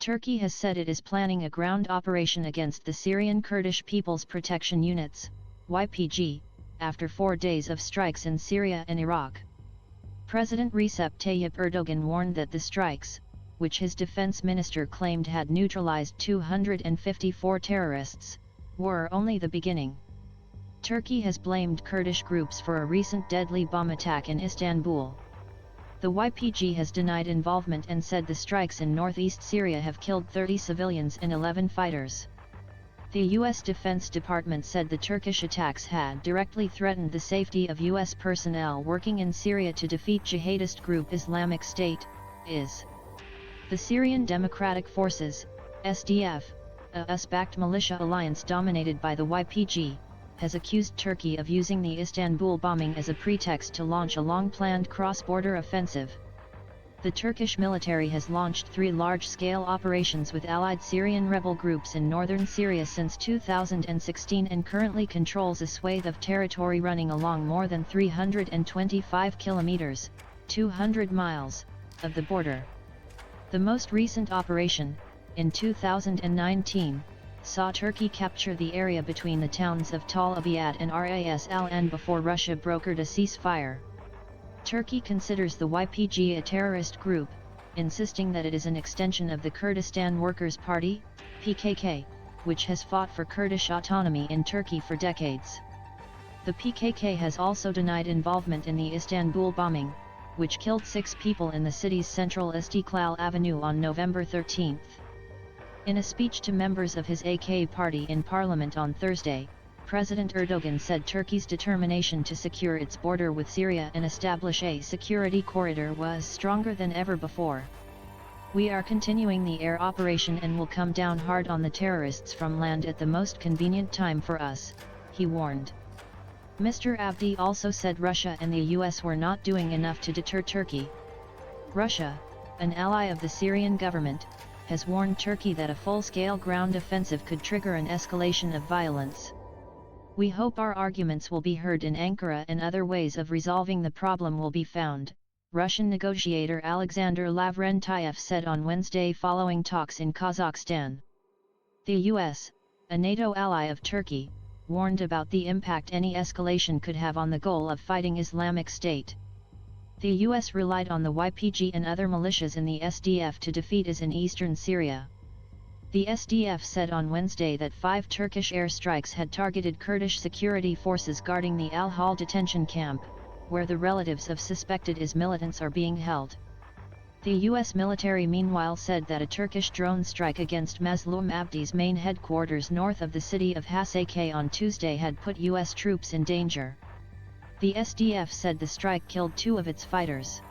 Turkey has said it is planning a ground operation against the Syrian Kurdish People's Protection Units, YPG, after 4 days of strikes in Syria and Iraq. President Recep Tayyip Erdogan warned that the strikes, which his defense minister claimed had neutralized 254 terrorists, were only the beginning. Turkey has blamed Kurdish groups for a recent deadly bomb attack in Istanbul. The YPG has denied involvement and said the strikes in northeast Syria have killed 30 civilians and 11 fighters. The U.S. Defense Department said the Turkish attacks had directly threatened the safety of U.S. personnel working in Syria to defeat jihadist group Islamic State, IS. The Syrian Democratic Forces, SDF, a US-backed militia alliance dominated by the YPG, has accused Turkey of using the Istanbul bombing as a pretext to launch a long-planned cross-border offensive. The Turkish military has launched 3 large-scale operations with allied Syrian rebel groups in northern Syria since 2016 and currently controls a swathe of territory running along more than 325 kilometers, 200 miles, of the border. The most recent operation, in 2019, saw Turkey capture the area between the towns of Tal Abyad and Ras Al-Ain before Russia brokered a ceasefire. Turkey considers the YPG a terrorist group, insisting that it is an extension of the Kurdistan Workers' Party, PKK, which has fought for Kurdish autonomy in Turkey for decades. The PKK has also denied involvement in the Istanbul bombing, which killed 6 people in the city's central Istiklal Avenue on November 13. In a speech to members of his AK party in parliament on Thursday, President Erdogan said Turkey's determination to secure its border with Syria and establish a security corridor was stronger than ever before. "We are continuing the air operation and will come down hard on the terrorists from land at the most convenient time for us," he warned. Mr. Abdi also said Russia and the US were not doing enough to deter Turkey. Russia, an ally of the Syrian government, has warned Turkey that a full-scale ground offensive could trigger an escalation of violence. "We hope our arguments will be heard in Ankara and other ways of resolving the problem will be found," Russian negotiator Alexander Lavrentiev said on Wednesday following talks in Kazakhstan. The US, a NATO ally of Turkey, warned about the impact any escalation could have on the goal of fighting Islamic State. The US relied on the YPG and other militias in the SDF to defeat IS in eastern Syria. The SDF said on Wednesday that 5 Turkish airstrikes had targeted Kurdish security forces guarding the Al-Hol detention camp, where the relatives of suspected IS militants are being held. The US military meanwhile said that a Turkish drone strike against Mazlum Abdi's main headquarters north of the city of Hasakeh on Tuesday had put US troops in danger. The SDF said the strike killed 2 of its fighters.